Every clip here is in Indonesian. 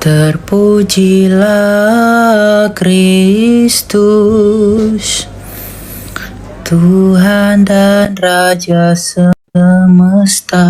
Terpujilah Kristus, Tuhan dan Raja semesta,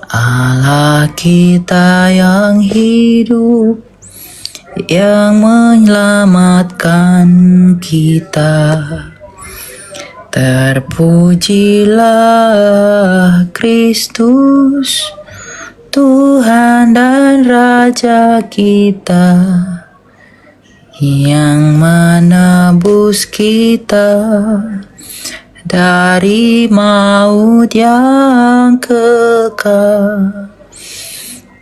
Allah kita yang hidup, yang menyelamatkan kita. Terpujilah Kristus, Tuhan dan Raja kita, yang menebus kita dari maut yang kekal.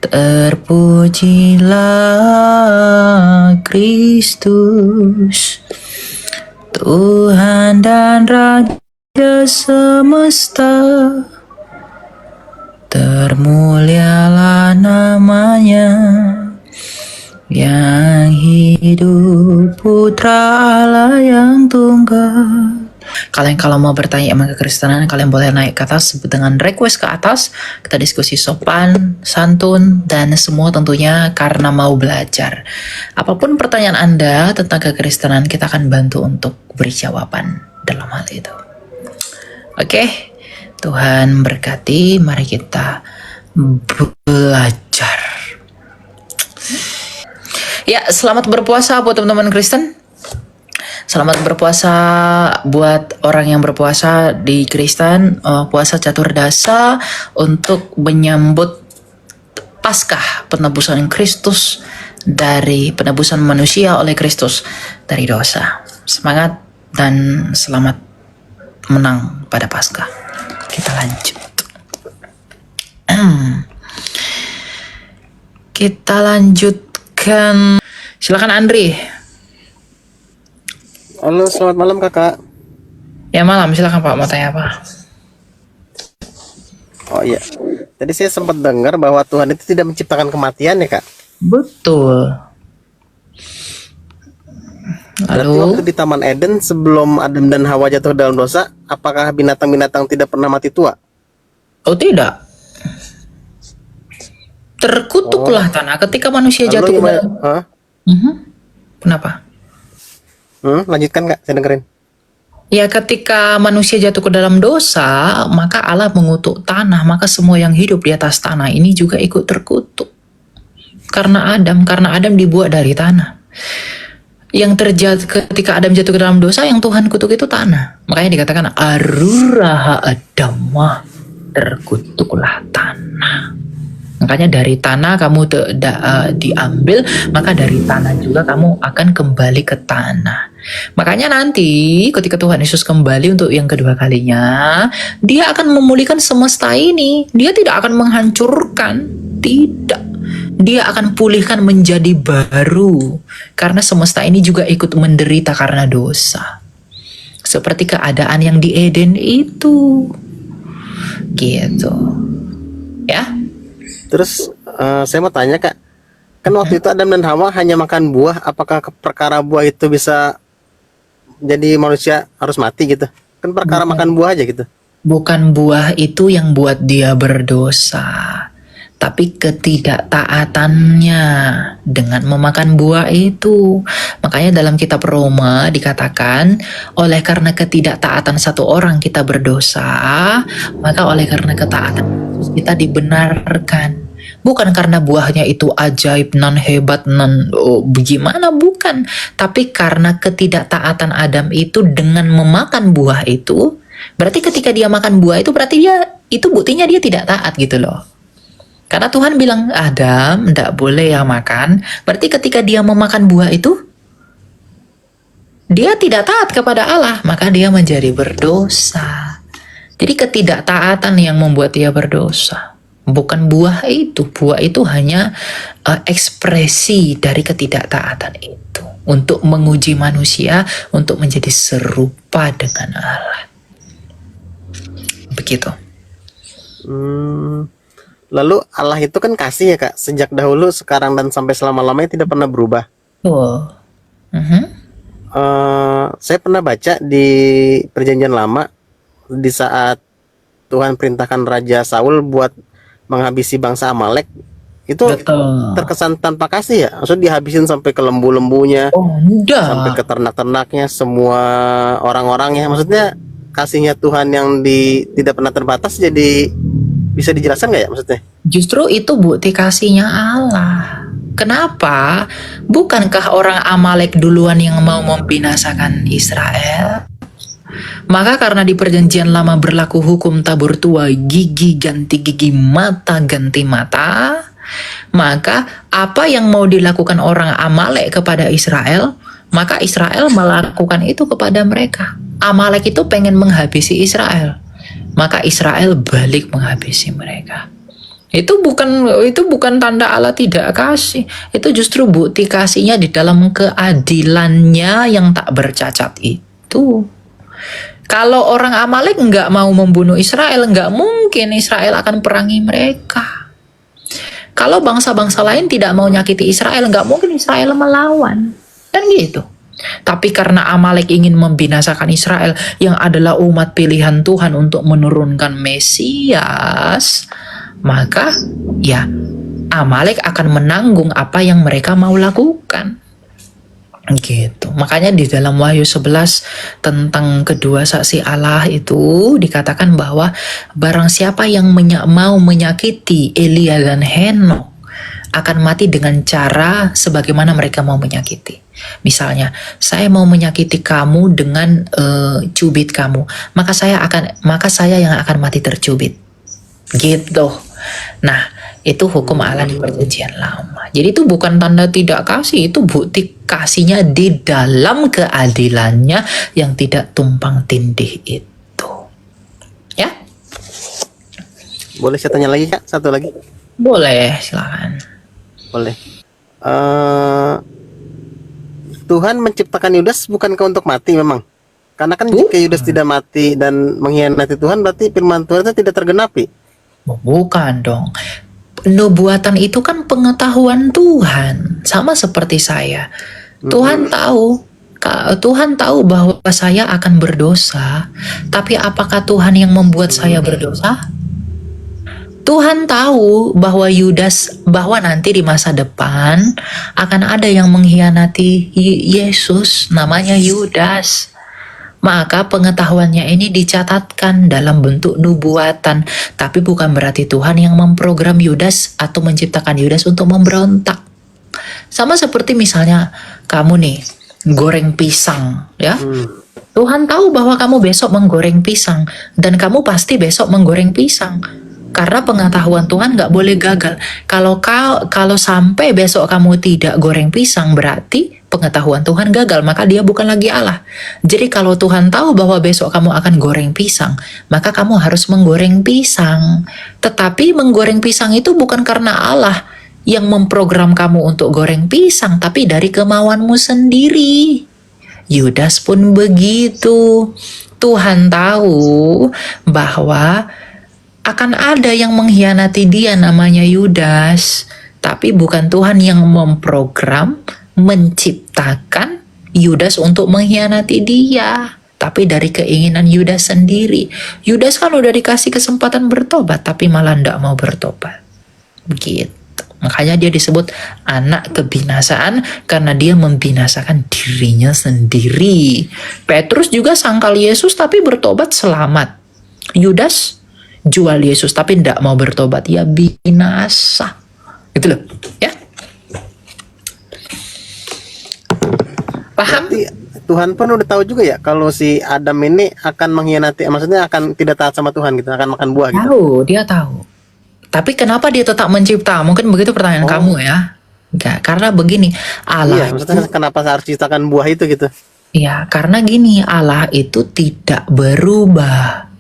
Terpujilah Kristus, Tuhan dan Raja semesta, termulialah namanya, yang hidup Putra Allah yang tunggal. Kalian kalau mau bertanya emang kekristenan, kalian boleh naik ke atas dengan request ke atas. Kita diskusi sopan, santun, dan semua tentunya karena mau belajar. Apapun pertanyaan Anda tentang kekristenan, kita akan bantu untuk beri jawaban dalam hal itu. Oke, Tuhan berkati. Mari kita belajar. Ya, selamat berpuasa buat teman-teman Kristen. Selamat berpuasa buat orang yang berpuasa di Kristen, puasa catur dasa untuk menyambut Paskah, penebusan Kristus dari penebusan manusia oleh Kristus dari dosa. Semangat dan selamat menang pada Paskah. Kita lanjut. Kita lanjutkan. Silakan Andri. Halo, selamat malam kakak. Ya malam, silakan Pak, mau tanya apa? Oh iya, tadi saya sempat dengar bahwa Tuhan itu tidak menciptakan kematian ya kak. Betul. Berarti Lalu waktu di Taman Eden sebelum Adam dan Hawa jatuh dalam dosa, apakah binatang-binatang tidak pernah mati tua? oh tidak. Terkutuklah tanah ketika manusia Lalu jatuh ke gimana? dalam. Hah? Kenapa? Lanjutkan kak, saya dengerin. Ya ketika manusia jatuh ke dalam dosa, maka Allah mengutuk tanah, maka semua yang hidup di atas tanah ini juga ikut terkutuk. Karena Adam dibuat dari tanah. Yang terjadi ketika Adam jatuh ke dalam dosa, yang Tuhan kutuk itu tanah. Makanya dikatakan aruraha adamah, terkutuklah tanah. Makanya dari tanah kamu diambil, maka dari tanah juga kamu akan kembali ke tanah. Makanya nanti ketika Tuhan Yesus kembali untuk yang kedua kalinya, dia akan memulihkan semesta ini. Dia tidak akan menghancurkan, tidak. Dia akan pulihkan menjadi baru. Karena semesta ini juga ikut menderita karena dosa. Seperti keadaan yang di Eden itu. Gitu. Ya. Terus saya mau tanya kak, kan waktu itu Adam dan Hawa hanya makan buah, apakah perkara buah itu bisa jadi manusia harus mati gitu? Kan perkara makan buah aja gitu. Bukan buah itu yang buat dia berdosa, tapi ketidaktaatannya dengan memakan buah itu. Makanya dalam kitab Roma dikatakan, oleh karena ketidaktaatan satu orang kita berdosa, maka oleh karena ketaatan kita dibenarkan. Bukan karena buahnya itu ajaib, nan hebat, nan bagaimana, bukan. Tapi karena ketidaktaatan Adam itu dengan memakan buah itu, berarti ketika dia makan buah itu berarti itu buktinya dia tidak taat gitu loh. Karena Tuhan bilang, Adam, tidak boleh ya makan. Berarti ketika dia memakan buah itu, dia tidak taat kepada Allah, maka dia menjadi berdosa. Jadi ketidaktaatan yang membuat dia berdosa. Bukan buah itu. Buah itu hanya ekspresi dari ketidaktaatan itu. Untuk menguji manusia, untuk menjadi serupa dengan Allah. Begitu. Lalu Allah itu kan kasih ya kak, sejak dahulu, sekarang, dan sampai selama-lamanya tidak pernah berubah. Oh. Saya pernah baca di Perjanjian Lama, di saat Tuhan perintahkan Raja Saul buat menghabisi bangsa Amalek, Itu Betul. terkesan tanpa kasih ya? Maksudnya dihabisin sampai ke lembu-lembunya, Oh, sampai enggak. ke ternak-ternaknya, semua orang-orangnya. Maksudnya kasihnya Tuhan yang tidak pernah terbatas, jadi bisa dijelaskan nggak ya maksudnya? Justru itu bukti kasihnya Allah. Kenapa? Bukankah orang Amalek duluan yang mau membinasakan Israel? Maka karena di perjanjian lama berlaku hukum tabur tua, gigi ganti gigi, mata ganti mata, maka apa yang mau dilakukan orang Amalek kepada Israel, maka Israel melakukan itu kepada mereka. Amalek itu pengen menghabisi Israel, maka Israel balik menghabisi mereka. Itu bukan tanda Allah tidak kasih. Itu justru bukti kasihnya di dalam keadilannya yang tak bercacat itu. Kalau orang Amalek nggak mau membunuh Israel, nggak mungkin Israel akan perangi mereka. Kalau bangsa-bangsa lain tidak mau nyakiti Israel, nggak mungkin Israel melawan. Dan gitu. Tapi karena Amalek ingin membinasakan Israel yang adalah umat pilihan Tuhan untuk menurunkan Mesias, maka ya Amalek akan menanggung apa yang mereka mau lakukan. Gitu. Makanya di dalam Wahyu 11 tentang kedua saksi Allah itu dikatakan bahwa barang siapa yang mau menyakiti Elia dan Henokh akan mati dengan cara sebagaimana mereka mau menyakiti. Misalnya, saya mau menyakiti kamu dengan cubit kamu, maka saya yang akan mati tercubit. Gitu. Nah, itu hukum Allah di perjanjian lama. Jadi itu bukan tanda tidak kasih, itu bukti kasihnya di dalam keadilannya yang tidak tumpang tindih itu. Ya? Boleh saya tanya lagi Kak? Satu lagi? Boleh, silakan. Boleh. Tuhan menciptakan Yudas bukankah untuk mati memang? Karena kan jika Yudas tidak mati dan mengkhianati Tuhan, berarti firman Tuhan itu tidak tergenapi. Bukan dong. Nubuatan itu kan pengetahuan Tuhan. Sama seperti saya. Tuhan tahu bahwa saya akan berdosa. Tapi apakah Tuhan yang membuat saya berdosa? Tuhan tahu bahwa bahwa nanti di masa depan akan ada yang mengkhianati Yesus, namanya Yudas. Maka pengetahuannya ini dicatatkan dalam bentuk nubuatan, tapi bukan berarti Tuhan yang memprogram Yudas atau menciptakan Yudas untuk memberontak. Sama seperti misalnya kamu nih goreng pisang, ya. Tuhan tahu bahwa kamu besok menggoreng pisang dan kamu pasti besok menggoreng pisang. Karena pengetahuan Tuhan nggak boleh gagal. Kalau sampai besok kamu tidak goreng pisang, berarti pengetahuan Tuhan gagal, maka dia bukan lagi Allah. Jadi kalau Tuhan tahu bahwa besok kamu akan goreng pisang, maka kamu harus menggoreng pisang. Tetapi menggoreng pisang itu bukan karena Allah yang memprogram kamu untuk goreng pisang, tapi dari kemauanmu sendiri. Yudas pun begitu. Tuhan tahu bahwa akan ada yang mengkhianati dia, namanya Yudas. Tapi bukan Tuhan yang memprogram, menciptakan Yudas untuk mengkhianati dia. Tapi dari keinginan Yudas sendiri. Yudas kan udah dikasih kesempatan bertobat, tapi malah tidak mau bertobat. Begitu. Makanya dia disebut anak kebinasaan karena dia membinasakan dirinya sendiri. Petrus juga sangkal Yesus tapi bertobat selamat. Yudas jual Yesus tapi tidak mau bertobat, ya binasa. Gitu loh, ya. Paham? Berarti Tuhan pun udah tahu juga ya kalau si Adam ini akan mengkhianati, maksudnya akan tidak taat sama Tuhan gitu, akan makan buah gitu. Tahu, dia tahu. Tapi kenapa dia tetap mencipta? Mungkin begitu pertanyaan kamu ya. Enggak, karena begini, Allah Iya, maksudnya kenapa harus ciptakan buah itu gitu? ya, karena gini, Allah itu tidak berubah.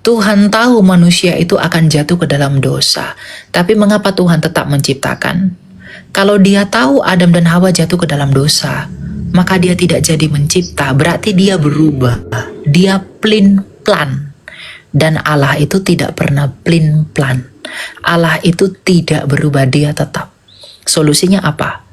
Tuhan tahu manusia itu akan jatuh ke dalam dosa. Tapi mengapa Tuhan tetap menciptakan? Kalau dia tahu Adam dan Hawa jatuh ke dalam dosa, maka dia tidak jadi mencipta. Berarti dia berubah. Dia plain plan. Dan Allah itu tidak pernah plain plan. Allah itu tidak berubah, dia tetap. Solusinya apa?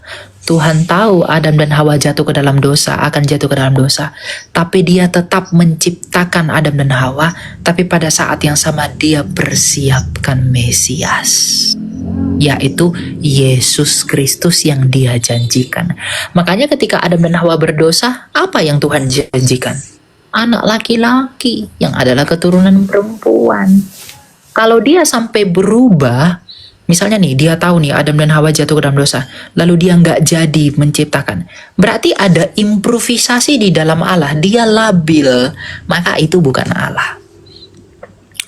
Tuhan tahu Adam dan Hawa jatuh ke dalam dosa, akan jatuh ke dalam dosa. Tapi dia tetap menciptakan Adam dan Hawa, tapi pada saat yang sama dia persiapkan Mesias, yaitu Yesus Kristus yang dia janjikan. Makanya ketika Adam dan Hawa berdosa, apa yang Tuhan janjikan? Anak laki-laki yang adalah keturunan perempuan. Kalau dia sampai berubah, misalnya nih, dia tahu nih Adam dan Hawa jatuh ke dalam dosa, lalu dia nggak jadi menciptakan. Berarti ada improvisasi di dalam Allah, dia labil, maka itu bukan Allah.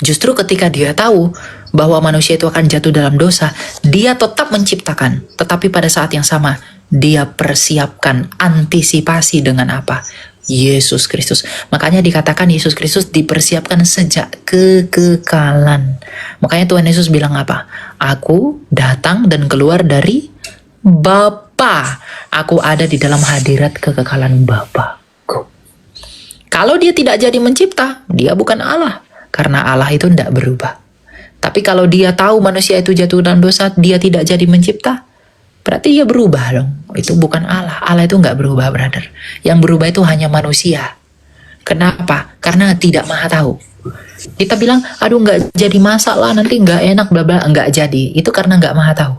Justru ketika dia tahu bahwa manusia itu akan jatuh dalam dosa, dia tetap menciptakan. Tetapi pada saat yang sama, dia persiapkan antisipasi dengan apa? Yesus Kristus. Makanya dikatakan Yesus Kristus dipersiapkan sejak kekekalan. Makanya Tuhan Yesus bilang apa? Aku datang dan keluar dari Bapa. Aku ada di dalam hadirat kekekalan Bapa-Ku. Kalau dia tidak jadi mencipta, dia bukan Allah. Karena Allah itu tidak berubah. Tapi kalau dia tahu manusia itu jatuh dalam dosa, dia tidak jadi mencipta, berarti dia berubah dong. Itu bukan Allah. Allah itu nggak berubah, brother. Yang berubah itu hanya manusia. Kenapa? Karena tidak maha tahu. Kita bilang, aduh nggak jadi masalah, nanti nggak enak, bla bla, nggak jadi. Itu karena nggak maha tahu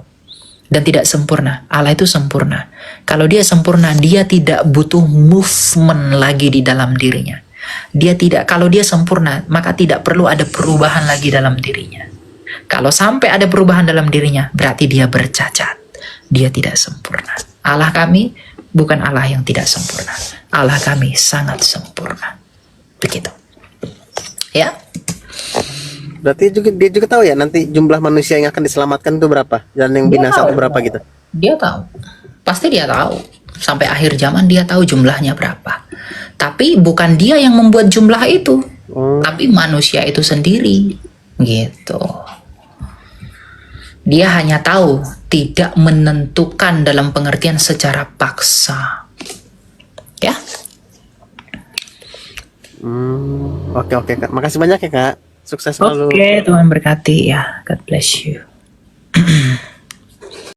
dan tidak sempurna. Allah itu sempurna. Kalau dia sempurna, dia tidak butuh movement lagi di dalam dirinya. Dia tidak, kalau dia sempurna, maka tidak perlu ada perubahan lagi dalam dirinya. Kalau sampai ada perubahan dalam dirinya, berarti dia bercacat. Dia tidak sempurna. Allah kami bukan Allah yang tidak sempurna. Allah kami sangat sempurna. Begitu. Ya. Berarti dia juga tahu ya nanti jumlah manusia yang akan diselamatkan itu berapa, dan yang binasa itu berapa gitu. Dia tahu. Pasti dia tahu. Sampai akhir zaman dia tahu jumlahnya berapa. Tapi bukan dia yang membuat jumlah itu. Tapi manusia itu sendiri. Gitu. Dia hanya tahu, tidak menentukan dalam pengertian secara paksa. Ya. Oke Kak. Makasih banyak ya Kak. Sukses selalu. Oke, Tuhan berkati ya. God bless you.